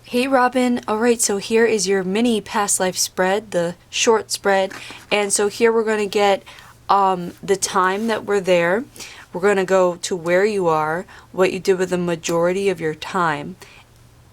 Hey Robin, alright, so here is your mini past life spread, the short spread. And so here we're going to get the time that we're there. We're going to go to where you are, what you did with the majority of your time,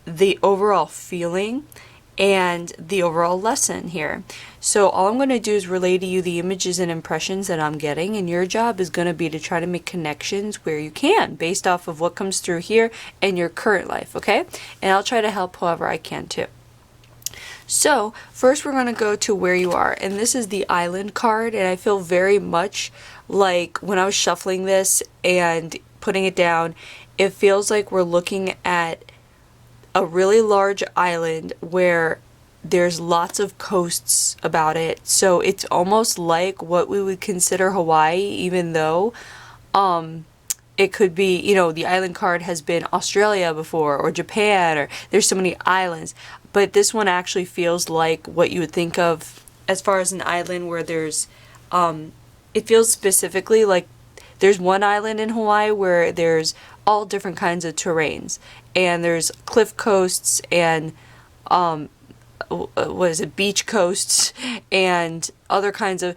the overall feeling, and the overall lesson here. So all I'm going to do is relay to you the images and impressions that I'm getting, and your job is going to be to try to make connections where you can based off of what comes through here and your current life, okay? And I'll try to help however I can too. So first we're going to go to where you are, and this is the island card, and I feel very much like when I was shuffling this and putting it down, it feels like we're looking at a really large island where there's lots of coasts about it. So it's almost like what we would consider Hawaii, even though it could be, the island card has been Australia before or Japan, or there's so many islands. But this one actually feels like what you would think of as far as an island where there's, it feels specifically like there's one island in Hawaii where there's all different kinds of terrains, and there's cliff coasts and beach coasts and other kinds of,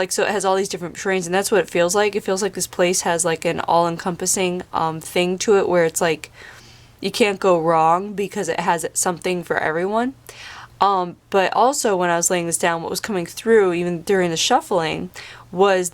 so it has all these different terrains, and that's what it feels like. It feels like this place has like an all-encompassing thing to it where it's like you can't go wrong because it has something for everyone. But also when I was laying this down, what was coming through even during the shuffling was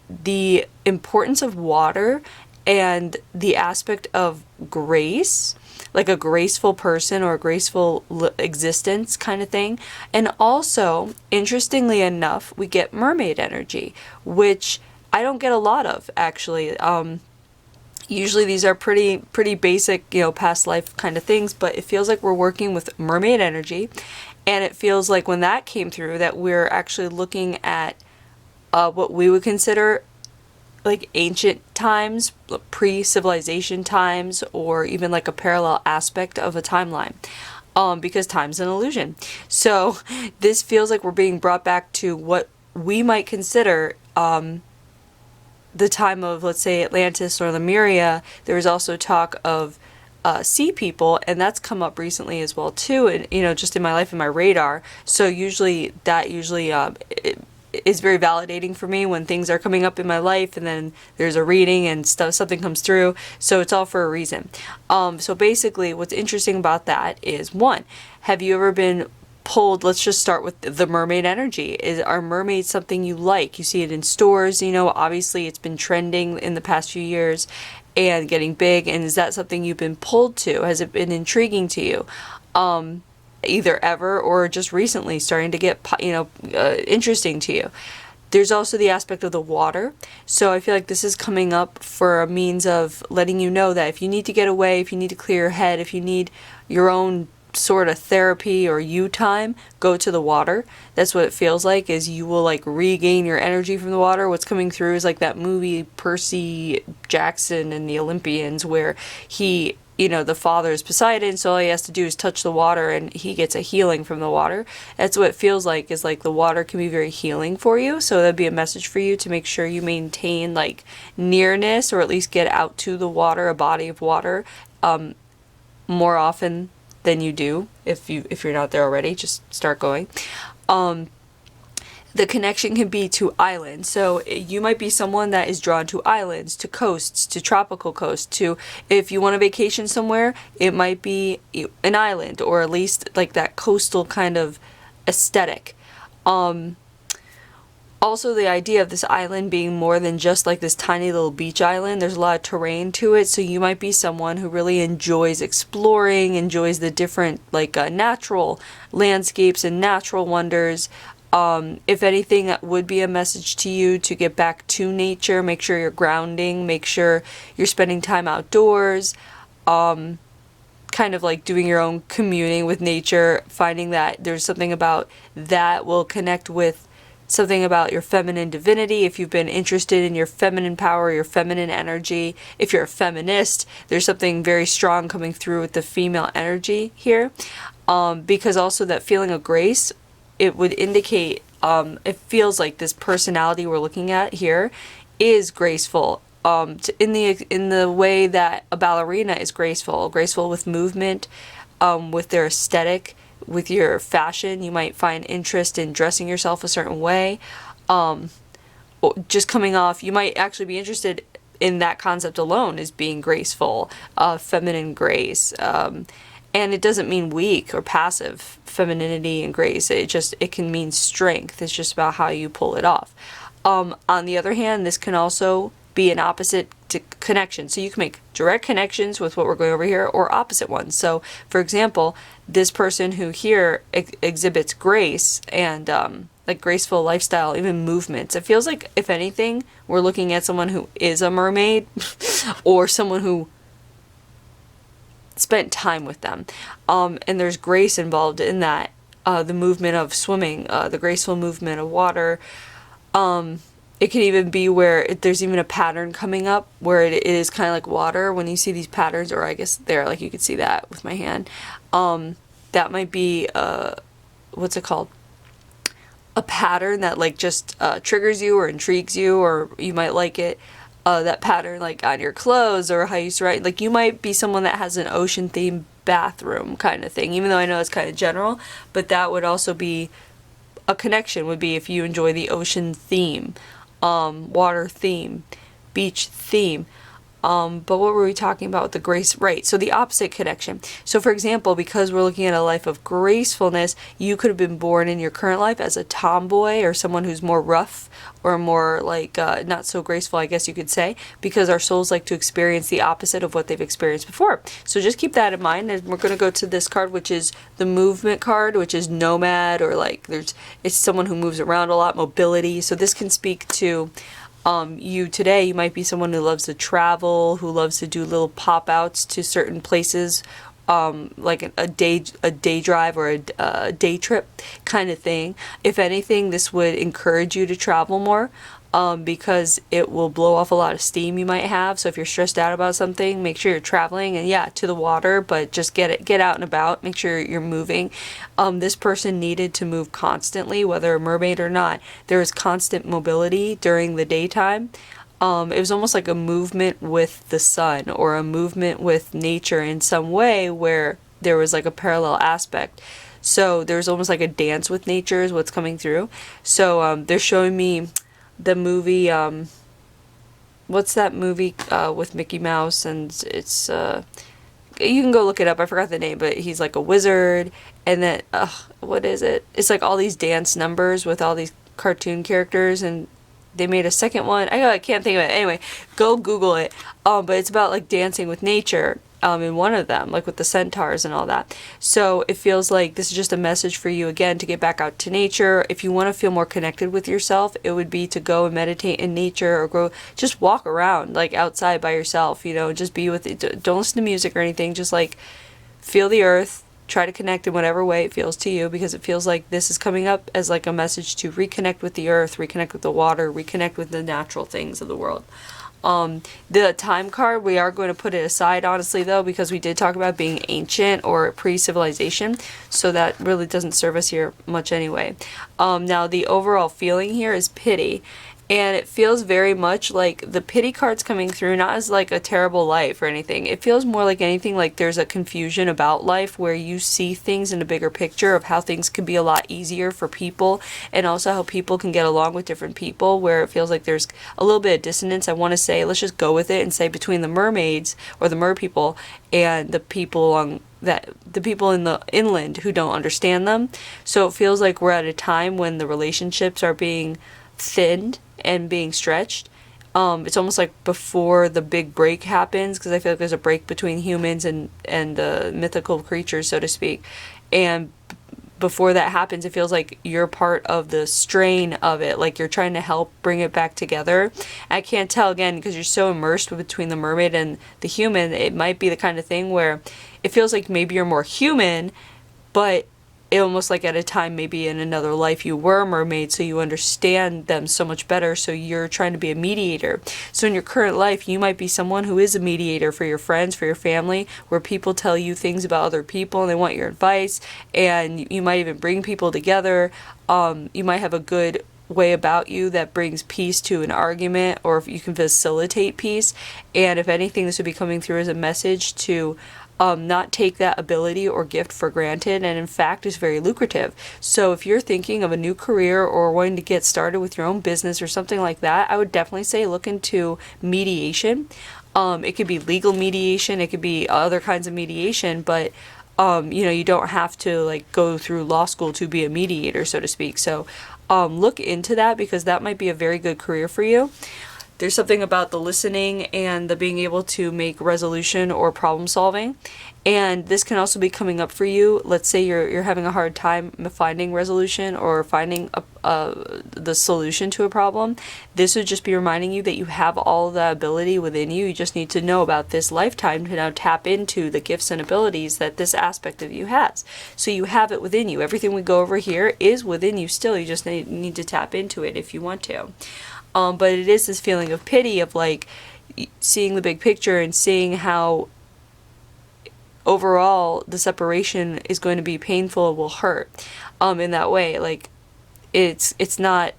the importance of water and the aspect of grace, like a graceful person or a graceful existence kind of thing. And also, interestingly enough, we get mermaid energy, which I don't get a lot of actually. Usually these are pretty basic, past life kind of things, but it feels like we're working with mermaid energy, and it feels like when that came through that we're actually looking at what we would consider like ancient times, pre-civilization times, or even like a parallel aspect of a timeline, because time's an illusion. So this feels like we're being brought back to what we might consider the time of, let's say, Atlantis or Lemuria. There was also talk of sea people, and that's come up recently as well too, and just in my life and my radar. So usually it is very validating for me when things are coming up in my life, and then there's a reading and something comes through. So it's all for a reason. So basically what's interesting about that is, one, have you ever been pulled? Let's just start with the mermaid energy. Are mermaids something you like? You see it in stores, obviously it's been trending in the past few years and getting big. And is that something you've been pulled to? Has it been intriguing to you? Either ever or just recently starting to get, interesting to you. There's also the aspect of the water. So I feel like this is coming up for a means of letting you know that if you need to get away, if you need to clear your head, if you need your own sort of therapy or you time, go to the water. That's what it feels like, is you will like regain your energy from the water. What's coming through is like that movie Percy Jackson and the Olympians, where he, the father is Poseidon, so all he has to do is touch the water and he gets a healing from the water. That's what it feels like, is like the water can be very healing for you. So that'd be a message for you to make sure you maintain like nearness, or at least get out to the water, a body of water, more often than you do. If you're not there already, just start going. The connection can be to islands. So you might be someone that is drawn to islands, to coasts, to tropical coasts, to, if you want a vacation somewhere, it might be an island, or at least like that coastal kind of aesthetic. Also, the idea of this island being more than just like this tiny little beach island, there's a lot of terrain to it. So you might be someone who really enjoys exploring, enjoys the different like natural landscapes and natural wonders. If anything, that would be a message to you to get back to nature. Make sure you're grounding, make sure you're spending time outdoors, kind of like doing your own communing with nature, finding that there's something about that will connect with something about your feminine divinity. If you've been interested in your feminine power, your feminine energy, if you're a feminist, there's something very strong coming through with the female energy here. Because also that feeling of grace, it would indicate, it feels like this personality we're looking at here is graceful. In the way that a ballerina is graceful with movement, with their aesthetic, with your fashion. You might find interest in dressing yourself a certain way. Just coming off, you might actually be interested in that concept alone as being graceful, feminine grace. And it doesn't mean weak or passive femininity and grace. It can mean strength. It's just about how you pull it off. On the other hand, this can also be an opposite to connection. So you can make direct connections with what we're going over here, or opposite ones. So, for example, this person who here exhibits grace and like graceful lifestyle, even movements. It feels like, if anything, we're looking at someone who is a mermaid or someone who spent time with them. And there's grace involved in that. The movement of swimming, the graceful movement of water. It can even be where there's even a pattern coming up where it is kind of like water. When you see these patterns, or I guess there, like you could see that with my hand. That might be, what's it called? A pattern that like just triggers you or intrigues you, or you might like it. That pattern like on your clothes or how you surround, like you might be someone that has an ocean themed bathroom kind of thing, even though I know it's kind of general, but that would also be a connection, would be if you enjoy the ocean theme, water theme, beach theme. But what were we talking about with the grace? Right, so the opposite connection. So for example, because we're looking at a life of gracefulness, you could have been born in your current life as a tomboy or someone who's more rough or more like not so graceful, I guess you could say, because our souls like to experience the opposite of what they've experienced before. So just keep that in mind, and we're going to go to this card, which is the movement card, which is nomad, or like it's someone who moves around a lot, mobility. So this can speak to you today. You might be someone who loves to travel, who loves to do little pop-outs to certain places, like a day drive or a day trip kind of thing. If anything, this would encourage you to travel more, because it will blow off a lot of steam you might have. So if you're stressed out about something, make sure you're traveling, and yeah, to the water, but just get out and about. Make sure you're moving. This person needed to move constantly, whether a mermaid or not. There was constant mobility during the daytime. It was almost like a movement with the sun, or a movement with nature in some way, where there was like a parallel aspect. So there's almost like a dance with nature is what's coming through. So they're showing me the movie, what's that movie with Mickey Mouse, and it's you can go look it up, I forgot the name, but he's like a wizard, and then what is it? It's like all these dance numbers with all these cartoon characters, and they made a second one. I can't think of it. Anyway, go Google it. But it's about like dancing with nature. In one of them, like with the centaurs and all that. So it feels like this is just a message for you again to get back out to nature. If you want to feel more connected with yourself, it would be to go and meditate in nature, or just walk around like outside by yourself, just be with it. Don't listen to music or anything, just like feel the earth, try to connect in whatever way it feels to you, because it feels like this is coming up as like a message to reconnect with the earth, reconnect with the water, reconnect with the natural things of the world. The time card, we are going to put it aside, honestly, though, because we did talk about being ancient or pre-civilization, so that really doesn't serve us here much anyway. Now, the overall feeling here is pity, and it feels very much like the pity card's coming through, not as like a terrible life or anything. It feels more like anything like there's a confusion about life, where you see things in a bigger picture of how things can be a lot easier for people, and also how people can get along with different people, where it feels like there's a little bit of dissonance. I want to say, let's just go with it and say, between the mermaids or the mer people and the people in the inland who don't understand them. So it feels like we're at a time when the relationships are being thinned and being stretched. It's almost like before the big break happens, because I feel like there's a break between humans and mythical creatures, so to speak. And before that happens, it feels like you're part of the strain of it, like you're trying to help bring it back together. I can't tell, again, because you're so immersed between the mermaid and the human. It might be the kind of thing where it feels like maybe you're more human, but it almost like at a time maybe in another life you were a mermaid, so you understand them so much better, so you're trying to be a mediator. So in your current life, you might be someone who is a mediator for your friends, for your family, where people tell you things about other people and they want your advice, and you might even bring people together. You might have a good way about you that brings peace to an argument, or if you can facilitate peace. And if anything, this would be coming through as a message to not take that ability or gift for granted, and in fact is very lucrative. So if you're thinking of a new career or wanting to get started with your own business or something like that, I would definitely say look into mediation. It could be legal mediation, it could be other kinds of mediation, but you don't have to like go through law school to be a mediator, so to speak. So look into that, because that might be a very good career for you. There's something about the listening and the being able to make resolution or problem solving. And this can also be coming up for you. Let's say you're having a hard time finding resolution or finding the solution to a problem. This would just be reminding you that you have all the ability within you. You just need to know about this lifetime to now tap into the gifts and abilities that this aspect of you has. So you have it within you. Everything we go over here is within you still. You just need to tap into it if you want to. But it is this feeling of pity, of like seeing the big picture and seeing how overall the separation is going to be painful, will hurt in that way. Like it's not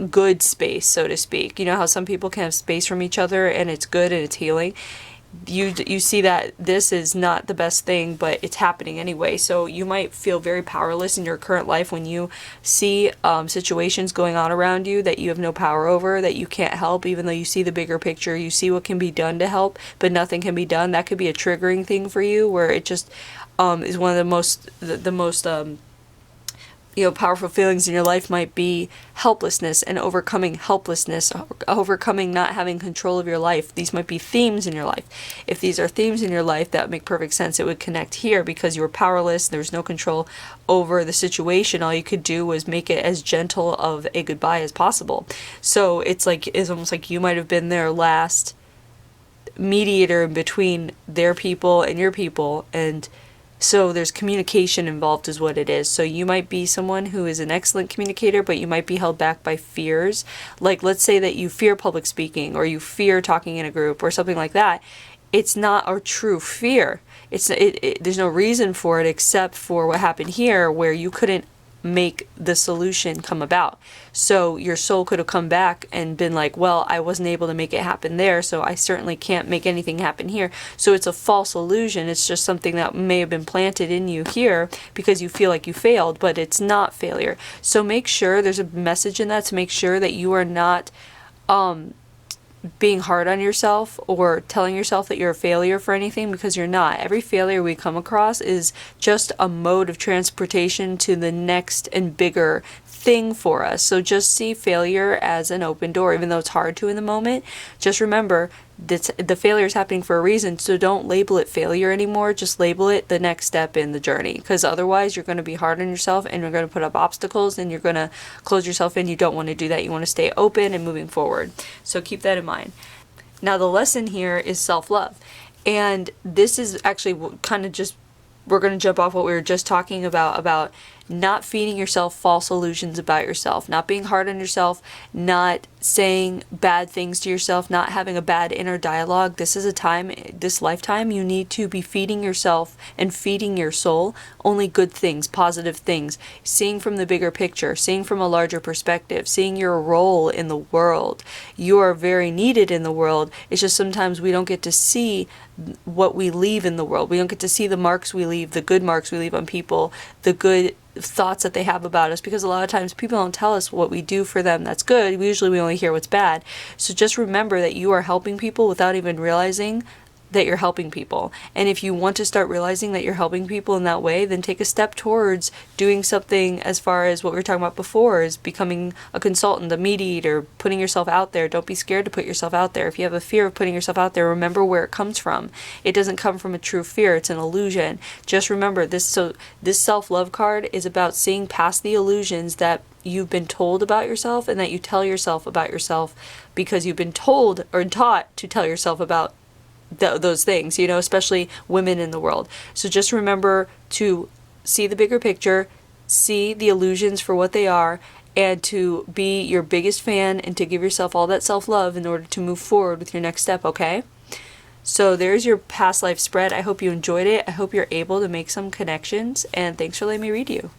good space, so to speak. You know how some people can have space from each other and it's good and it's healing. You see that this is not the best thing, but it's happening anyway. So you might feel very powerless in your current life when you see situations going on around you that you have no power over, that you can't help, even though you see the bigger picture, you see what can be done to help, but nothing can be done. That could be a triggering thing for you, where it just is one of the most powerful feelings in your life might be helplessness and overcoming helplessness, overcoming not having control of your life. These might be themes in your life. If these are themes in your life, that would make perfect sense. It would connect here because you were powerless. There was no control over the situation. All you could do was make it as gentle of a goodbye as possible. So it's almost like you might have been their last mediator in between their people and your people, and so there's communication involved is what it is. So you might be someone who is an excellent communicator, but you might be held back by fears. Like, let's say that you fear public speaking, or you fear talking in a group or something like that. It's not a true fear. There's no reason for it except for what happened here, where you couldn't make the solution come about. So your soul could have come back and been like, well, I wasn't able to make it happen there, so I certainly can't make anything happen here. So it's a false illusion. It's just something that may have been planted in you here because you feel like you failed, but it's not failure. So make sure there's a message in that to make sure that you are not being hard on yourself or telling yourself that you're a failure for anything, because you're not. Every failure we come across is just a mode of transportation to the next and bigger thing for us. So just see failure as an open door, even though it's hard to in the moment. Just remember that the failure is happening for a reason, so don't label it failure anymore. Just label it the next step in the journey, because otherwise you're going to be hard on yourself and you're going to put up obstacles and you're going to close yourself in. You don't want to do that. You want to stay open and moving forward. So keep that in mind. Now the lesson here is self-love, and this is actually kind of just, we're going to jump off what we were just talking about not feeding yourself false illusions about yourself, not being hard on yourself, not saying bad things to yourself, not having a bad inner dialogue. This is a time, this lifetime, you need to be feeding yourself and feeding your soul only good things, positive things, seeing from the bigger picture, seeing from a larger perspective, seeing your role in the world. You are very needed in the world. It's just sometimes we don't get to see what we leave in the world. We don't get to see the marks we leave, the good marks we leave on people, the good thoughts that they have about us, because a lot of times people don't tell us what we do for them that's good. Usually we only hear what's bad. So just remember that you are helping people without even realizing that you're helping people. And if you want to start realizing that you're helping people in that way, then take a step towards doing something as far as what we were talking about before, is becoming a consultant, a mediator, putting yourself out there. Don't be scared to put yourself out there. If you have a fear of putting yourself out there, remember where it comes from. It doesn't come from a true fear. It's an illusion. Just remember this. So this self-love card is about seeing past the illusions that you've been told about yourself and that you tell yourself about yourself because you've been told or taught to tell yourself about those things, especially women in the world. So just remember to see the bigger picture, see the illusions for what they are, and to be your biggest fan and to give yourself all that self-love in order to move forward with your next step, okay? So there's your past life spread. I hope you enjoyed it. I hope you're able to make some connections, and thanks for letting me read you.